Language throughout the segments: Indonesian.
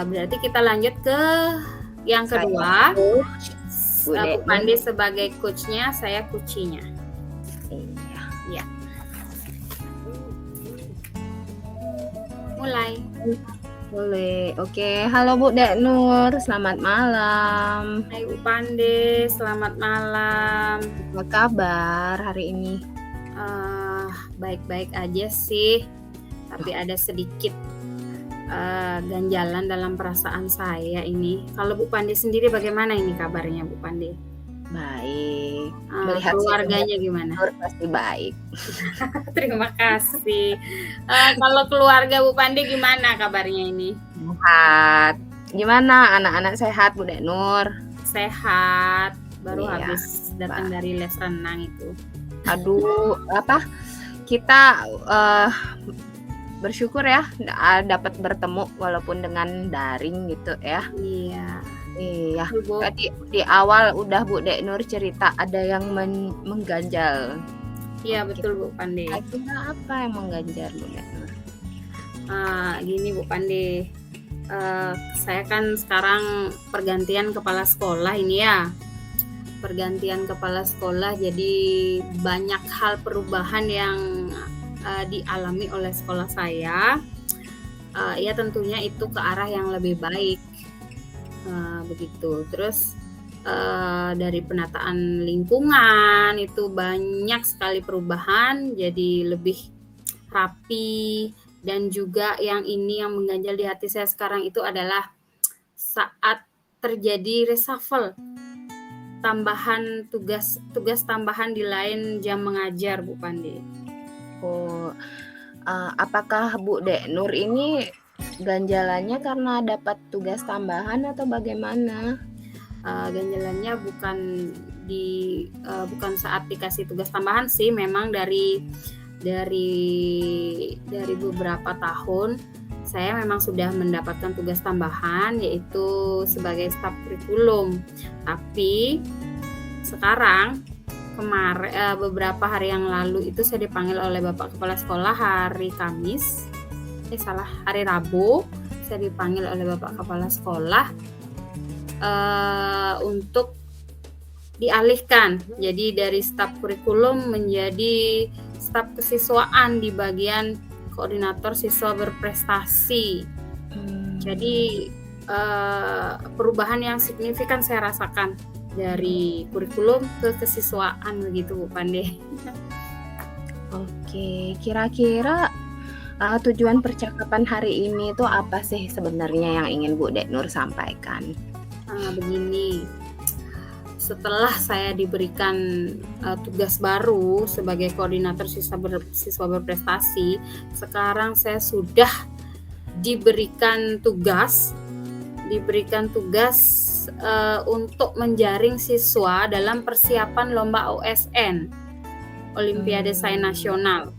Berarti kita lanjut ke yang Saya kedua. coach, Bu Bu Deknur. Pandi sebagai coachnya, saya kucinya. Iya. Ya. Mulai. Boleh. Oke, halo Bu Deknur, selamat malam. Hai Bu Pandi, selamat malam. Apa kabar hari ini? Baik-baik aja sih, tapi ada sedikit ganjalan dalam perasaan saya ini. Kalau Bu Pandi sendiri bagaimana ini kabarnya Bu Pandi? Baik. Melihat keluarganya gimana? Pasti baik. Terima kasih. Kalau keluarga Bu Pandi gimana kabarnya ini? Sehat. Gimana anak-anak sehat Bu Deknur? Sehat. Baru Iya, habis datang dari les renang itu. Aduh, kita bersyukur ya dapat bertemu walaupun dengan daring gitu ya. Iya. Iya. Bu. Tadi di awal udah Bu Deknur cerita ada yang mengganjal. Iya betul Bu Pandi. Kira apa yang mengganjal Bu Deknur? Gini Bu Pandi, saya kan sekarang pergantian kepala sekolah ini ya. Pergantian kepala sekolah, jadi banyak hal perubahan yang dialami oleh sekolah saya. Ya tentunya itu ke arah yang lebih baik. Begitu. Terus dari penataan lingkungan itu banyak sekali perubahan, jadi lebih rapi. Dan juga yang mengganjal di hati saya sekarang itu adalah saat terjadi reshuffle, tambahan tugas tambahan di lain jam mengajar Bu Pandi. Apakah Bu Deknur ini ganjalannya karena dapat tugas tambahan atau bagaimana? Ganjalannya bukan saat dikasih tugas tambahan sih, memang dari beberapa tahun saya memang sudah mendapatkan tugas tambahan, yaitu sebagai staf kurikulum. Tapi sekarang beberapa hari yang lalu itu saya dipanggil oleh Bapak Kepala Sekolah hari Rabu, saya dipanggil oleh Bapak Kepala Sekolah untuk dialihkan, jadi dari staf kurikulum menjadi staf kesiswaan di bagian koordinator siswa berprestasi. Jadi perubahan yang signifikan saya rasakan dari kurikulum ke kesiswaan begitu Bu Pandi. Oke, kira-kira tujuan percakapan hari ini itu apa sih sebenarnya yang ingin Bu Deknur sampaikan? Begini, setelah saya diberikan tugas baru sebagai koordinator siswa berprestasi, sekarang saya sudah diberikan tugas untuk menjaring siswa dalam persiapan lomba OSN, Olimpiade Sains Nasional.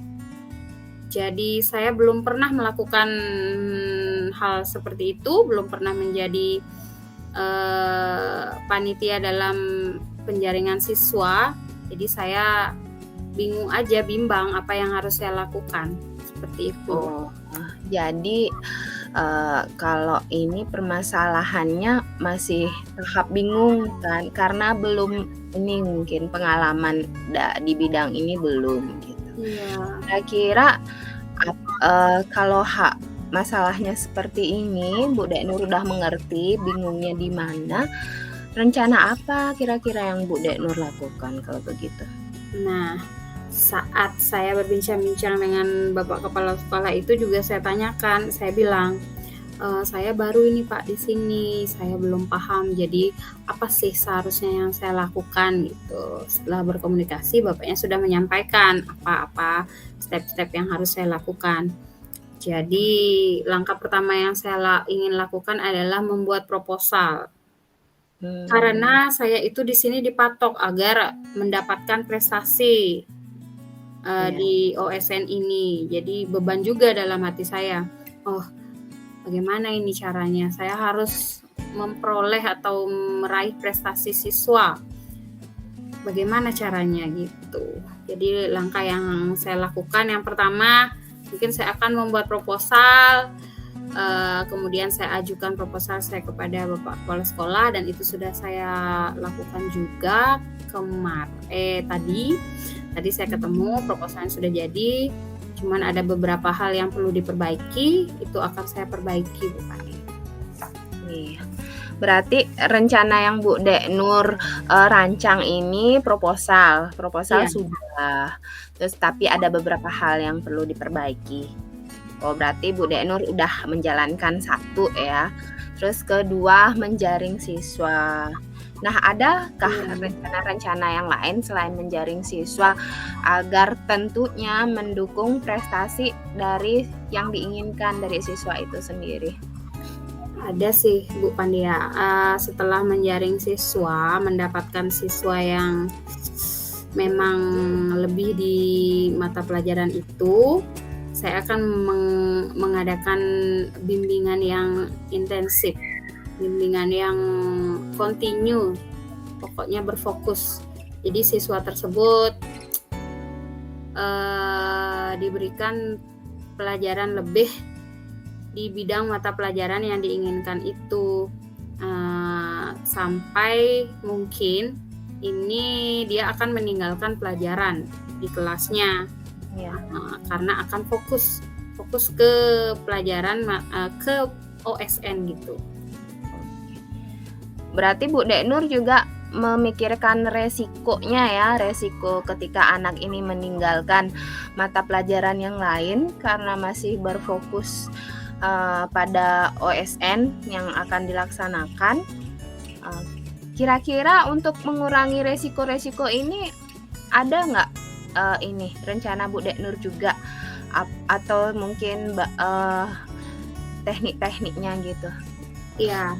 Jadi saya belum pernah melakukan hal seperti itu, belum pernah menjadi panitia dalam penjaringan siswa. Jadi saya bimbang apa yang harus saya lakukan, seperti itu. Jadi kalau ini permasalahannya masih tahap bingung kan, karena belum ini mungkin pengalaman di bidang ini belum gitu. Iya. Kira-kira kalau masalahnya seperti ini, Bu Deknur udah mengerti bingungnya di mana. Rencana apa kira-kira yang Bu Deknur lakukan kalau begitu? Nah, saat saya berbincang-bincang dengan Bapak Kepala Sekolah itu juga saya tanyakan, saya bilang, saya baru ini Pak di sini, saya belum paham, jadi apa sih seharusnya yang saya lakukan gitu. Setelah berkomunikasi, Bapaknya sudah menyampaikan apa step-step yang harus saya lakukan. Jadi langkah pertama yang saya ingin lakukan adalah membuat proposal. Karena saya itu di sini dipatok agar mendapatkan prestasi di OSN ini. Jadi beban juga dalam hati saya. Bagaimana ini caranya? Saya harus memperoleh atau meraih prestasi siswa. Bagaimana caranya gitu. Jadi langkah yang saya lakukan yang pertama, mungkin saya akan membuat proposal Kemudian saya ajukan proposal saya kepada Bapak Kepala Sekolah dan itu sudah saya lakukan juga tadi saya ketemu proposalnya sudah jadi, cuman ada beberapa hal yang perlu diperbaiki, itu akan saya perbaiki Bu Pani. Iya. Berarti rencana yang Bu Dek Nur rancang ini proposal Iya. sudah, terus tapi ada beberapa hal yang perlu diperbaiki. Oh, berarti Bu Dek Nur udah menjalankan satu ya. Terus kedua, menjaring siswa. Nah, adakah Iya. rencana-rencana yang lain selain menjaring siswa agar tentunya mendukung prestasi dari yang diinginkan dari siswa itu sendiri? Ada sih Bu Pandia, setelah menjaring siswa, mendapatkan siswa yang memang lebih di mata pelajaran itu, saya akan mengadakan bimbingan yang intensif, bimbingan yang continue, pokoknya berfokus. Jadi siswa tersebut diberikan pelajaran lebih di bidang mata pelajaran yang diinginkan itu, sampai mungkin ini dia akan meninggalkan pelajaran di kelasnya. Ya. Karena akan fokus ke pelajaran ke OSN gitu. Berarti Bu Dek Nur juga memikirkan resikonya ya, resiko ketika anak ini meninggalkan mata pelajaran yang lain karena masih berfokus pada OSN yang akan dilaksanakan. Kira-kira untuk mengurangi resiko-resiko ini ada nggak ini rencana Bu Dek Nur juga atau mungkin teknik-tekniknya gitu? Iya,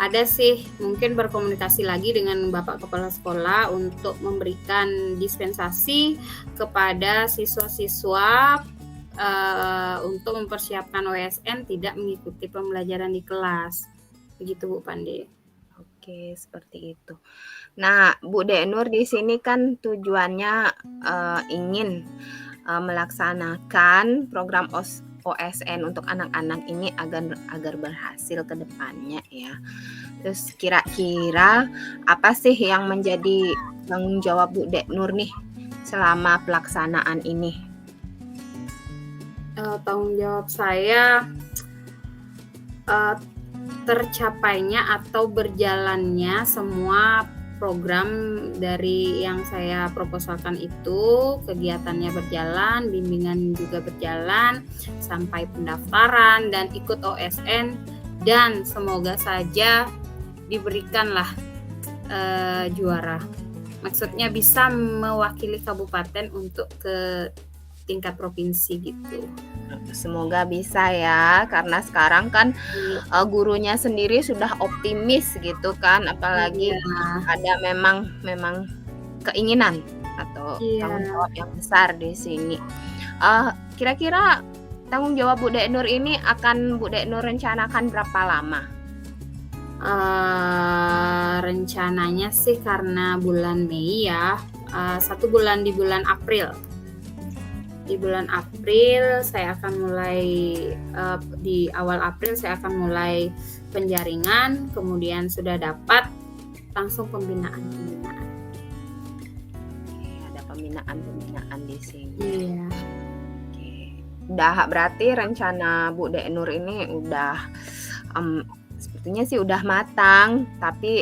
ada sih, mungkin berkomunikasi lagi dengan Bapak Kepala Sekolah untuk memberikan dispensasi kepada siswa-siswa untuk mempersiapkan OSN tidak mengikuti pembelajaran di kelas. Begitu Bu Pandi. Oke, seperti itu. Nah, Bu Dek Nur di sini kan tujuannya ingin melaksanakan program OSN untuk anak-anak ini agar berhasil ke depannya ya. Terus kira-kira apa sih yang menjadi tanggung jawab Bu Dek Nur nih selama pelaksanaan ini? Tanggung jawab saya tercapainya atau berjalannya semua program dari yang saya proposalkan itu, kegiatannya berjalan, bimbingan juga berjalan sampai pendaftaran dan ikut OSN, dan semoga saja diberikanlah juara. Maksudnya bisa mewakili kabupaten untuk ke tingkat provinsi gitu. Semoga bisa ya, karena sekarang kan gurunya sendiri sudah optimis gitu kan, apalagi ada memang keinginan atau tanggung jawab yang besar di sini. Kira-kira tanggung jawab Bu Dek Nur ini akan Bu Dek Nur rencanakan berapa lama? Rencananya sih karena bulan Mei ya, 1 bulan di bulan April. Di bulan April saya akan mulai, di awal April saya akan mulai penjaringan, kemudian sudah dapat langsung pembinaan. Oke, ada pembinaan di sini. Iya. Oke. Udah berarti rencana Bu Dek Nur ini udah sepertinya sih udah matang, tapi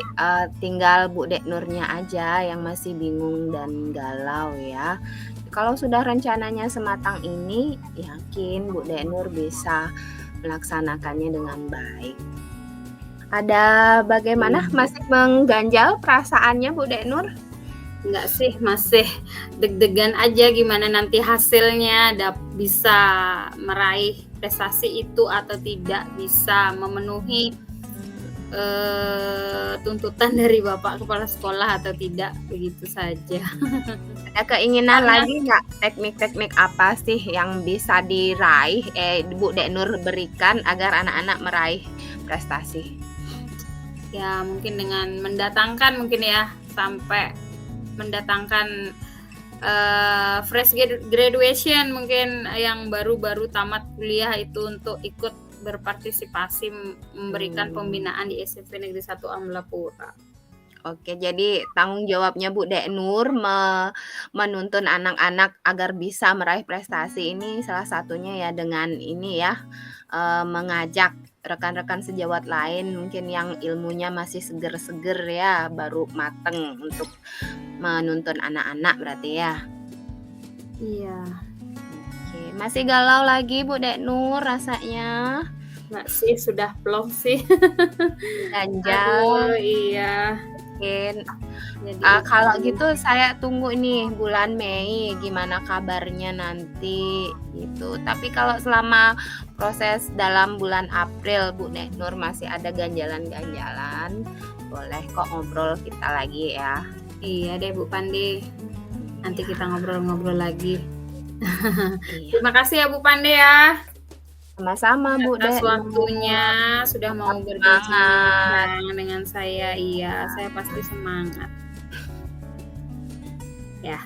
tinggal Bu Dek Nurnya aja yang masih bingung dan galau ya. Kalau sudah rencananya sematang ini, yakin Bu Dek Nur bisa melaksanakannya dengan baik. Ada bagaimana? Masih mengganjal perasaannya Bu Dek Nur? Enggak sih, masih deg-degan aja gimana nanti hasilnya, bisa meraih prestasi itu atau tidak, bisa memenuhi tuntutan dari Bapak Kepala Sekolah atau tidak, begitu saja. Ada keinginan lagi nggak, teknik-teknik apa sih yang bisa diraih Bu Dek Nur berikan agar anak-anak meraih prestasi? Ya mungkin dengan mendatangkan mungkin ya, sampai mendatangkan fresh graduation mungkin yang baru-baru tamat kuliah itu untuk ikut berpartisipasi memberikan Hmm. pembinaan di SMP Negeri 1 Amblapura. Oke, jadi tanggung jawabnya Bu Deknur menuntun anak-anak agar bisa meraih prestasi ini salah satunya ya dengan ini ya, mengajak rekan-rekan sejawat lain mungkin yang ilmunya masih seger-seger ya, baru mateng untuk menuntun anak-anak berarti ya? Iya. Oke, masih galau lagi Bu Deknur rasanya? Enggak sih, sudah plong sih. Ganjal Aduh, iya. mungkin. Jadi Kalau itu. gitu saya tunggu nih bulan Mei gimana kabarnya nanti gitu. Tapi kalau selama proses dalam bulan April Bu Neknur masih ada ganjalan-ganjalan, boleh kok ngobrol kita lagi ya. Iya deh Bu Pandi. Nanti Iya, kita ngobrol-ngobrol lagi. iya. Terima kasih ya Bu Pandi ya. Sama-sama Bu Atas Deknur, waktunya sudah tetap mau semangat. berbincang-bincang dengan saya. Iya, saya pasti semangat. Ya.